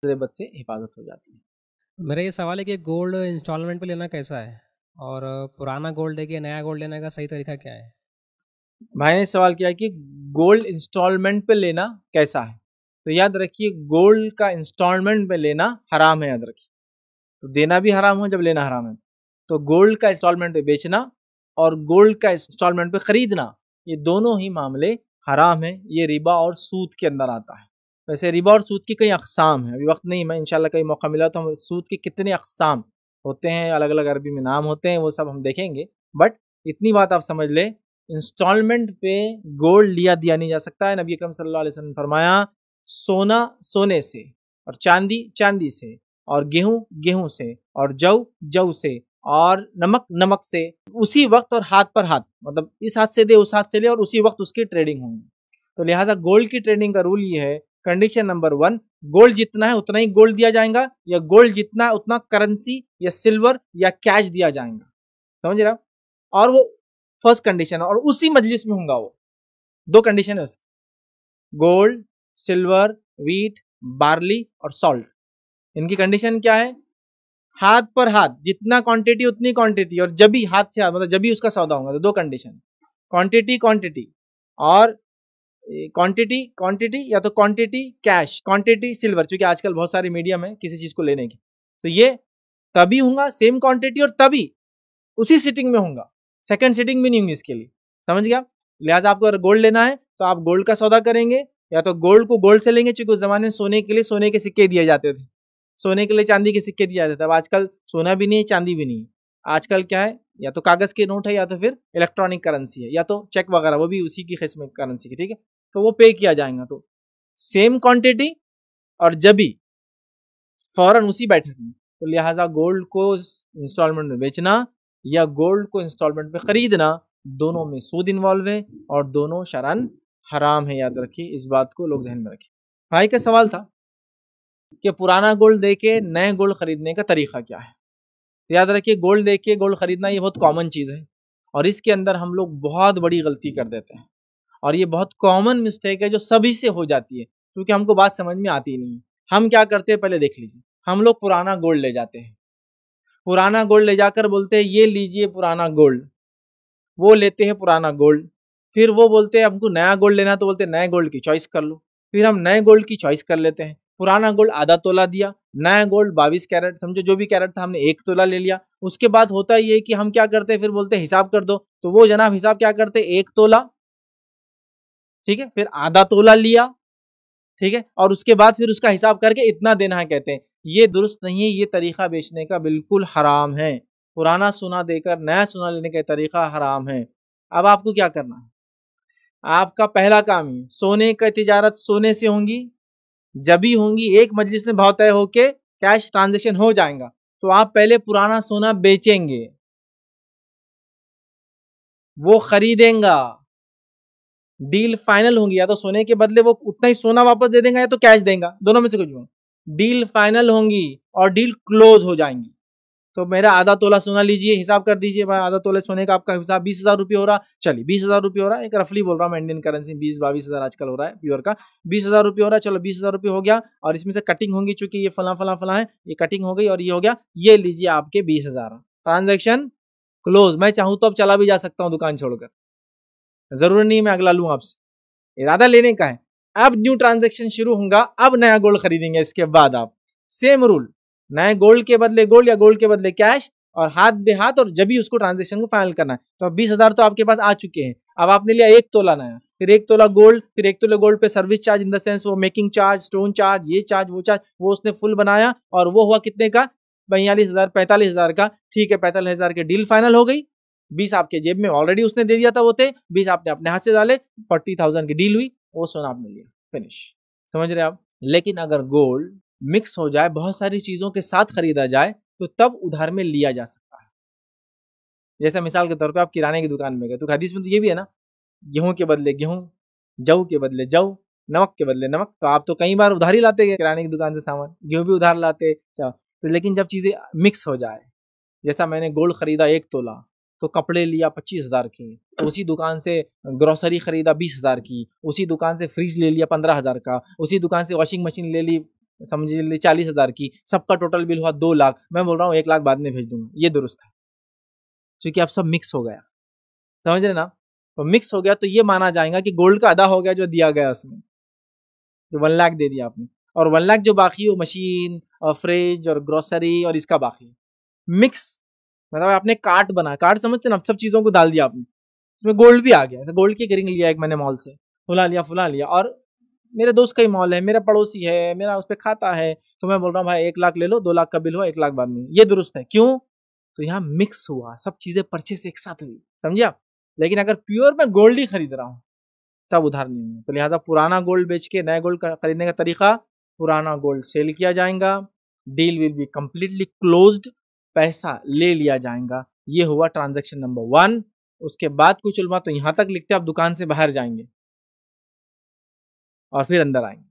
मुसीबत से हिफाजत हो जाती है। मेरा ये सवाल है कि गोल्ड इंस्टॉलमेंट पे लेना कैसा है, और पुराना गोल्ड है कि नया गोल्ड लेने का सही तरीका क्या है? भाई ने सवाल किया कि गोल्ड इंस्टॉलमेंट पे लेना कैसा है। तो याद रखिए, गोल्ड का इंस्टॉलमेंट पे लेना हराम है, याद रखिए। तो देना भी हराम हो जब लेना हराम है। तो गोल्ड का इंस्टॉलमेंट पे बेचना और गोल्ड का इंस्टॉलमेंट पे खरीदना, ये दोनों ही मामले हराम है। ये रिबा और सूद के अंदर आता है। वैसे रिबा और सूद की कई अकसाम है, अभी वक्त नहीं, मैं इंशाल्लाह कहीं मौका मिला तो हम सूद के कितने अकसाम होते हैं, अलग अलग अरबी में नाम होते हैं, वो सब हम देखेंगे। बट इतनी बात आप समझ ले, इंस्टॉलमेंट पे गोल्ड लिया दिया नहीं जा सकता है। नबी अकरम सल्लल्लाहु अलैहि वसल्लम ने फरमाया, सोना सोने से और चांदी चांदी से और गेहूं गेहूं से और जौ जौ से और नमक नमक से, उसी वक्त और हाथ पर हाथ, मतलब इस हाथ से दे उस हाथ से ले और उसी वक्त उसकी ट्रेडिंग होगी। तो लिहाजा गोल्ड की ट्रेडिंग का रूल ये है, कंडीशन नंबर 1, गोल्ड जितना है उतना ही गोल्ड दिया जाएगा, या गोल्ड जितना है उतना करेंसी या सिल्वर या कैश दिया जाएगा। समझ रहे हो? और वो फर्स्ट कंडीशन है, और उसी मजलिस में होगा वो। दो कंडीशन है उसकी, गोल्ड, सिल्वर, व्हीट, बार्ली और सॉल्ट। इनकी कंडीशन क्या है? हाथ पर हाथ, जितना क्वांटिटी उतनी क्वांटिटी, और जब भी हाथ से हाथ, मतलब जब भी उसका सौदा होगा। तो दो कंडीशन, क्वांटिटी क्वांटिटी और क्वांटिटी क्वांटिटी, या तो क्वांटिटी कैश, क्वांटिटी सिल्वर, क्योंकि आजकल बहुत सारे मीडियम है किसी चीज को लेने की। तो ये तभी होगा सेम क्वांटिटी और तभी उसी सिटिंग में होगा, सेकंड सिटिंग भी नहीं होंगी इसके लिए। समझ गया? लिहाजा आपको अगर गोल्ड लेना है तो आप गोल्ड का सौदा करेंगे, या तो गोल्ड को गोल्ड से लेंगे, क्योंकि उस जमाने में सोने के लिए सोने के सिक्के दिए जाते थे, सोने के लिए चांदी के सिक्के दिए जाते थे। अब आजकल सोना भी नहीं है, चांदी भी नहीं है। आजकल क्या है, या तो कागज के नोट है, या तो फिर इलेक्ट्रॉनिक करेंसी है, या तो चेक वगैरह, वो भी उसी की किस्म करेंसी की, ठीक है। तो वो पे किया जाएगा। तो सेम क्वांटिटी और जब भी फौरन उसी बैठक में। तो लिहाजा गोल्ड को इंस्टॉलमेंट में बेचना या गोल्ड को इंस्टॉलमेंट में खरीदना, दोनों में सूद इन्वॉल्व है और दोनों शरन हराम है। याद रखिए, इस बात को लोग ध्यान में रखें। भाई का सवाल था कि पुराना गोल्ड देके नए गोल्ड खरीदने का तरीका क्या है। तो याद रखिए, गोल्ड देके गोल्ड खरीदना ये बहुत कॉमन चीज़ है, और इसके अंदर हम लोग बहुत बड़ी गलती कर देते हैं, और ये बहुत कॉमन मिस्टेक है जो सभी से हो जाती है, क्योंकि हमको बात समझ में आती नहीं है। हम क्या करते हैं, पहले देख लीजिए, हम लोग पुराना गोल्ड ले जाते हैं, पुराना गोल्ड ले जाकर बोलते हैं ये लीजिए पुराना गोल्ड, वो लेते हैं पुराना गोल्ड। फिर वो बोलते हैं हमको नया गोल्ड लेना, तो बोलते हैं नए गोल्ड की चॉइस कर लो। फिर हम नए गोल्ड की चॉइस कर लेते हैं। पुराना गोल्ड आधा तोला दिया, नया गोल्ड 22 कैरेट, समझो जो भी कैरेट था हमने 1 तोला ले लिया। उसके बाद होता ये है कि हम क्या करते हैं, फिर बोलते हैं हिसाब कर दो, तो वो जनाब हिसाब क्या करते हैं, 1 तोला, ठीक है, फिर आधा तोला लिया, ठीक है, और उसके बाद फिर उसका हिसाब करके इतना देना है, कहते हैं। ये दुरुस्त नहीं है, ये तरीका बेचने का बिल्कुल हराम है। पुराना सोना देकर नया सोना लेने का तरीका हराम है। अब आपको क्या करना है, आपका पहला काम ही, सोने का तिजारत सोने से होंगी, जब भी होंगी एक मजलिस में भाव तय होके कैश ट्रांजेक्शन हो जाएगा। तो आप पहले पुराना सोना बेचेंगे, वो खरीदेगा, डील फाइनल होंगी, या तो सोने के बदले वो उतना ही सोना वापस दे देगा, या तो कैश देगा, दोनों में से कुछ होगा। डील फाइनल होंगी और डील क्लोज हो जाएंगी। तो मेरा आधा तोला सोना लीजिए, हिसाब कर दीजिए भाई, आधा तोले सोने का आपका हिसाब 20,000 रुपये हो रहा। चलिए 20,000 रुपये हो रहा है, एक रफली बोल रहा हूँ मैं, इंडियन करेंसी 20-22,000 आजकल हो रहा है प्योर का। 20,000 रुपये हो रहा है, चलो 20,000 रुपये हो गया, और इसमें से कटिंग होंगी, चूंकि ये फला फला फला है, ये कटिंग हो गई और ये हो गया, ये लीजिए आपके 20,000, ट्रांजेक्शन क्लोज। मैं चाहूँ तो अब चला भी जा सकता हूँ दुकान छोड़कर, जरूरी नहीं मैं अगला लूँ आपसे, इरादा लेने का है। अब न्यू ट्रांजेक्शन शुरू होगा, अब नया गोल्ड खरीदेंगे। इसके बाद आप सेम रूल, नए गोल्ड के बदले गोल्ड या गोल्ड के बदले कैश, और हाथ बे हाथ, और जब भी उसको ट्रांजेक्शन को फाइनल करना है। तो अब 20,000 तो आपके पास आ चुके हैं। अब आपने लिया 1 तोला नया, फिर 1 तोला गोल्ड, फिर 1 तोला गोल्ड पे service charge, in the sense वो मेकिंग चार्ज, स्टोन चार्ज, ये चार्ज वो चार्ज, वो उसने फुल बनाया, और वो हुआ कितने का, 42,000 45,000 का। ठीक है, 45,000 की डील फाइनल हो गई। 20 आपके जेब में ऑलरेडी उसने दे दिया था, वो थे 20 आपने अपने हाथ से डाले, 40,000 की डील हुई, वो सोना आपने लिया, फिनिश। समझ रहे आप? लेकिन अगर गोल्ड मिक्स हो जाए, बहुत सारी चीजों के साथ खरीदा जाए, तो तब उधार में लिया जा सकता है। जैसे मिसाल के तौर पे आप किराने की दुकान में गए, तो हदीस में तो ये भी है ना, गेहूं के बदले गेहूं, जौ के बदले जौ, नमक के बदले नमक। तो आप तो कई बार उधार ही लाते गए किराने की दुकान से सामान, गेहूं भी उधार लाते। तो लेकिन जब चीजें मिक्स हो जाए, जैसा मैंने गोल्ड खरीदा 1 तोला, तो कपड़े लिया 25,000 के, तो उसी दुकान से ग्रोसरी खरीदा 20,000 की, उसी दुकान से फ्रिज ले लिया 15,000 का, उसी दुकान से वॉशिंग मशीन ले ली समझ लीजिए 40,000 की, सबका टोटल बिल हुआ 2 लाख, मैं बोल रहा हूँ 1 लाख बाद में भेज दूंगा, ये दुरुस्त है, क्योंकि अब सब मिक्स हो गया, समझ रहे ना। तो मिक्स हो गया तो ये माना जाएगा कि गोल्ड का अदा हो गया जो दिया गया उसमें, जो 1 लाख दे दिया आपने, और 1 लाख जो बाकी है वो मशीन और फ्रिज और ग्रोसरी और इसका बाकी है, मिक्स, मतलब आपने कार्ट बना, कार्ट समझते ना, सब चीजों को डाल दिया आपने, उसमें गोल्ड भी आ गया, तो गोल्ड की रिंग लिया एक मैंने मॉल से, फुला लिया, और मेरे दोस्त का ही मॉल है, मेरा पड़ोसी है, मेरा उस पर खाता है, तो मैं बोल रहा हूँ भाई 1 लाख ले लो, 2 लाख का बिल हुआ, 1 लाख बाद में, ये दुरुस्त है, क्यों? तो यहाँ मिक्स हुआ, सब चीजें परचेस एक साथ हुई, समझे आप। लेकिन अगर प्योर मैं गोल्ड ही खरीद रहा हूँ तब उधार नहीं होगा, तो लिहाजा पुराना गोल्ड बेच के नया गोल्ड खरीदने का तरीका, पुराना गोल्ड सेल किया जाएगा, deal will be completely closed, पैसा ले लिया जाएगा, ये हुआ ट्रांजेक्शन नंबर 1। उसके बाद कुछ उलमा तो यहां तक लिखते हैं आप दुकान से बाहर जाएंगे और फिर अंदर आएंगे,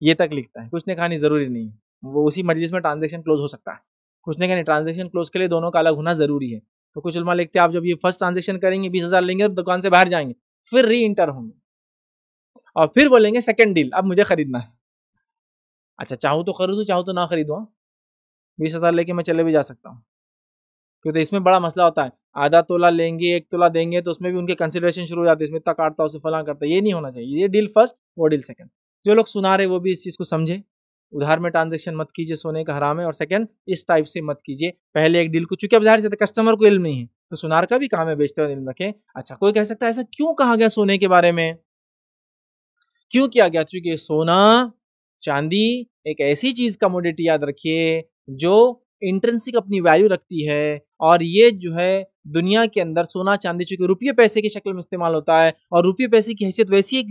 ये तक लिखता है, कुछ ने कहा नहीं जरूरी नहीं है, वो उसी मजलिस में ट्रांजेक्शन क्लोज हो सकता है, कुछ ने कहा नहीं ट्रांजेक्शन क्लोज के लिए दोनों का अलग होना जरूरी है, तो कुछ उलमा लिखते हैं आप जब ये फर्स्ट ट्रांजेक्शन करेंगे 20,000 लेंगे तो दुकान से बाहर जाएंगे, फिर री इंटर होंगे और फिर बोलेंगे सेकंड डील, अब मुझे खरीदना है, अच्छा चाहूँ तो खरीदूँ, चाहूँ तो ना खरीदूँ, 20,000 लेके मैं चले भी जा सकता हूँ, क्योंकि तो इसमें बड़ा मसला होता है, आधा तोला लेंगे 1 तोला देंगे तो उसमें भी उनके कंसिडरेशन शुरू हो जाते हैं, इसमें इतना काटता उसे फला करता है, ये नहीं होना चाहिए, ये डील फर्स्ट वो डील सेकंड। जो लोग सुना रहे वो भी इस चीज़ को समझे, उधार में ट्रांजेक्शन मत कीजिए, सोने का हराम है, और सेकंड इस टाइप से मत कीजिए, पहले एक डील को, चूंकि अब जाहिर से कस्टमर को इल्म नहीं है, तो सुनार का भी काम है बेचते हुए इल्म रखें। अच्छा कोई कह सकता है ऐसा क्यों कहा गया सोने के बारे में, क्यों किया गया? क्योंकि सोना चांदी एक ऐसी चीज कमोडिटी, याद रखिए, जो इंट्रिंसिक अपनी वैल्यू रखती है, और ये जो है दुनिया के अंदर सोना चांदी चूंकि रुपये पैसे की शक्ल में इस्तेमाल होता है, और रुपये पैसे की हैसियत वैसी एक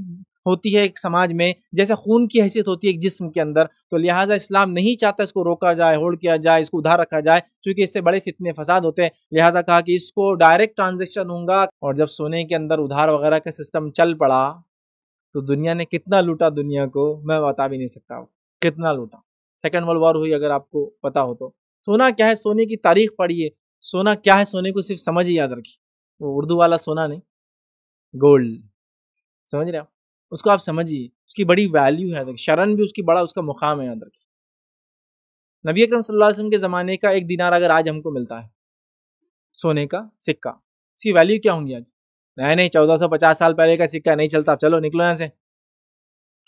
होती है एक समाज में जैसे खून की हैसियत होती है एक जिस्म के अंदर, तो लिहाजा इस्लाम नहीं चाहता इसको रोका जाए, होल्ड किया जाए, इसको उधार रखा जाए, क्योंकि इससे बड़े फितने फसाद होते हैं। लिहाजा कहा कि इसको डायरेक्ट ट्रांजेक्शन होगा, और जब सोने के अंदर उधार वगैरह का सिस्टम चल पड़ा तो दुनिया ने कितना लूटा, दुनिया को मैं बता भी नहीं सकता कितना लूटा। सेकेंड वर्ल्ड वॉर हुई, अगर आपको पता हो तो। सोना क्या है, सोने की तारीख पढ़िए, सोना क्या है, सोने को सिर्फ समझ ही याद रखिए, वो उर्दू वाला सोना नहीं, गोल्ड, समझ रहे हो, उसको आप समझिए, उसकी बड़ी वैल्यू है, शरण भी उसकी बड़ा उसका मुकाम है, याद रखिए। नबी अकरम सल्लल्लाहु अलैहि वसल्लम के ज़माने का 1 दिनार अगर आज हमको मिलता है सोने का सिक्का, उसकी वैल्यू क्या होंगी आज? नहीं 1450 साल पहले का सिक्का नहीं चलता, चलो निकलो यहाँ से,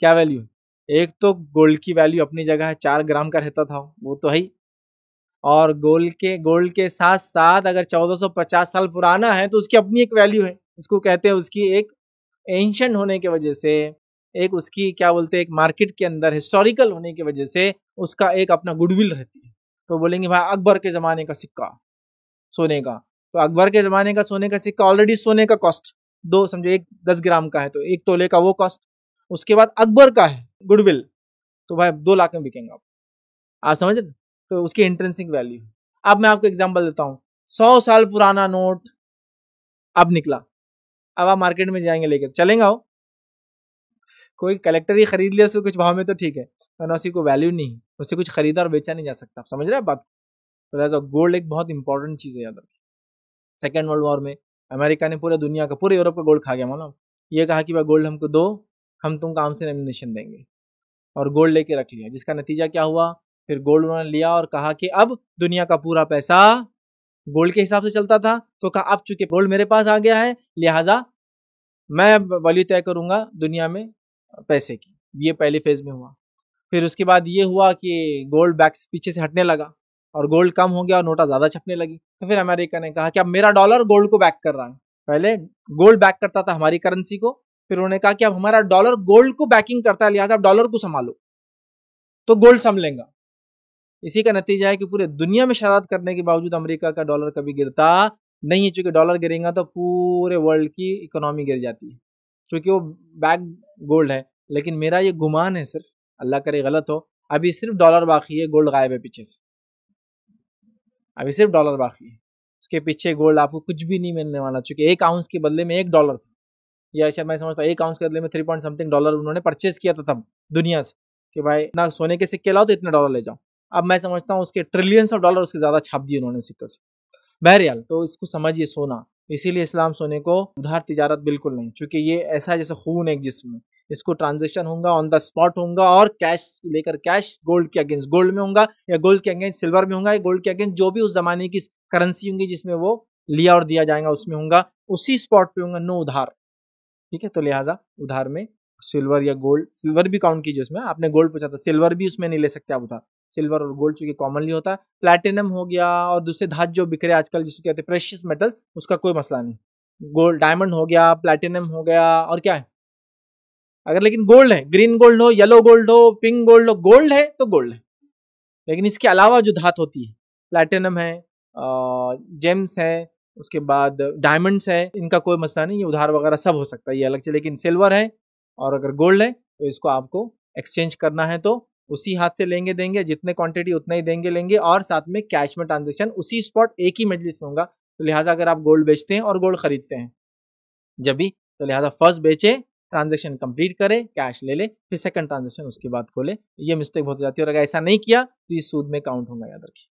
क्या वैल्यू? एक तो गोल्ड की वैल्यू अपनी जगह है, 4 ग्राम का रहता था वो तो है ही, और गोल्ड के साथ साथ अगर 1450 साल पुराना है तो उसकी अपनी एक वैल्यू है, उसको कहते हैं उसकी एक एंशंट होने की वजह से, एक उसकी क्या बोलते हैं, एक मार्केट के अंदर हिस्टोरिकल होने की वजह से उसका एक अपना गुडविल रहती है। तो बोलेंगे भाई अकबर के ज़माने का सिक्का सोने का, तो अकबर के ज़माने का सोने का सिक्का ऑलरेडी सोने का कॉस्ट दो, समझो एक 10 ग्राम का है तो 1 तोले का वो कॉस्ट, उसके बाद अकबर का है गुडविल, तो भाई 2 लाख में बिकेंगे आप समझ रहे, तो उसकी इंट्रेंसिक वैल्यू। अब मैं आपको एग्जांपल देता हूँ, 100 साल पुराना नोट अब निकला, अब आप मार्केट में जाएंगे लेकर चलेंगे, हो कोई कलेक्टर ही खरीद लिया उसको कुछ भाव में तो ठीक है, वरना उसी को वैल्यू नहीं, उससे कुछ खरीदा और बेचा नहीं जा सकता, आप समझ रहे हैं बात। तो गोल्ड एक बहुत इंपॉर्टेंट चीज़ है, याद रखिए। सेकेंड वर्ल्ड वॉर में अमेरिका ने पूरे दुनिया का, पूरे यूरोप का गोल्ड खा गया, मालूम, ये कहा कि भाई गोल्ड हमको दो, हम तुमको आर्म्स एंड एम्यूनिशन देंगे, और गोल्ड लेके रख लिया, जिसका नतीजा क्या हुआ, फिर गोल्ड उन्होंने लिया और कहा कि अब दुनिया का पूरा पैसा गोल्ड के हिसाब से चलता था, तो कहा अब चूंकि गोल्ड मेरे पास आ गया है लिहाजा मैं वैल्यू तय करूंगा दुनिया में पैसे की, ये पहले फेज में हुआ। फिर उसके बाद ये हुआ कि गोल्ड बैक पीछे से हटने लगा और गोल्ड कम हो गया और नोटा ज़्यादा छपने लगी, तो फिर अमेरिका ने कहा कि अब मेरा डॉलर गोल्ड को बैक कर रहा है, पहले गोल्ड बैक करता था हमारी करेंसी को, फिर उन्होंने कहा कि अब हमारा डॉलर गोल्ड को बैकिंग करता है, लिहाजा डॉलर को संभालो, तो गोल्ड संभलेगा। इसी का नतीजा है कि पूरे दुनिया में शरारत करने के बावजूद अमेरिका का डॉलर कभी गिरता नहीं है, चूंकि डॉलर गिरेगा तो पूरे वर्ल्ड की इकोनॉमी गिर जाती है, क्योंकि वो बैक गोल्ड है। लेकिन मेरा ये गुमान है, सिर्फ अल्लाह करे गलत हो, अभी सिर्फ डॉलर बाकी है, गोल्ड गायब है पीछे से, अभी सिर्फ डॉलर बाकी है, उसके पीछे गोल्ड आपको कुछ भी नहीं मिलने वाला, चूंकि 1 आउंस के बदले में 1 डॉलर था, या शायद मैं समझता हूँ 1 आउंस के बदले में 3 पॉइंट समथिंग डॉलर उन्होंने परचेज किया था तब दुनिया से, कि भाई इतना सोने के सिक्के लाओ तो इतने डॉलर ले जाओ। अब मैं समझता हूँ उसके ट्रिलियंस ऑफ डॉलर उसके ज़्यादा छाप दिए उन्होंने सिक्कों से। बहरहाल तो इसको समझिए सोना, इसीलिए इस्लाम सोने को उधार तिजारत बिल्कुल नहीं, क्योंकि ये ऐसा जैसे खून एक जिस्म में, इसको ट्रांजेक्शन होगा, ऑन द स्पॉट होगा और कैश लेकर कैश गोल्ड के अगेंस्ट गोल्ड में होगा या गोल्ड के अगेंस्ट सिल्वर में होगा या गोल्ड के अगेंस्ट जो भी उस जमाने की करेंसी होंगी जिसमें वो लिया और दिया जाएगा उसमें होगा, उसी स्पॉट पे होगा, नो उधार। ठीक है, तो लिहाजा उधार में सिल्वर या गोल्ड, सिल्वर भी काउंट कीजिए उसमें, आपने गोल्ड पूछा था, सिल्वर भी उसमें नहीं ले सकते आप उधार, सिल्वर और गोल्ड चूंकि कॉमनली होता है। प्लैटिनम हो गया और दूसरे धातु जो बिक रहे आजकल जिसको कहते हैं प्रेशियस मेटल, उसका कोई मसला नहीं। गोल्ड डायमंड हो गया, प्लैटिनम हो गया, और क्या है, अगर लेकिन गोल्ड है, ग्रीन गोल्ड हो, येलो गोल्ड हो, पिंक गोल्ड हो, गोल्ड है तो गोल्ड है। लेकिन इसके अलावा जो धातु होती है, प्लैटिनम है, जेम्स है, उसके बाद डायमंड्स है, इनका कोई मसला नहीं, ये उधार वगैरह सब हो सकता है, ये अलग चीज। लेकिन सिल्वर है और अगर गोल्ड है तो इसको आपको एक्सचेंज करना है तो उसी हाथ से लेंगे देंगे, जितने क्वांटिटी उतना ही देंगे लेंगे, और साथ में कैश में ट्रांजेक्शन उसी स्पॉट एक ही मजलिस में होगा। तो लिहाजा अगर आप गोल्ड बेचते हैं और गोल्ड खरीदते हैं जब भी, तो लिहाजा फर्स्ट बेचे, ट्रांजेक्शन कंप्लीट करे, कैश ले ले, फिर सेकंड ट्रांजेक्शन उसके बाद खोले। ये मिस्टेक बहुत हो जाती है और अगर ऐसा नहीं किया तो ये सूद में काउंट होगा, याद रखिए।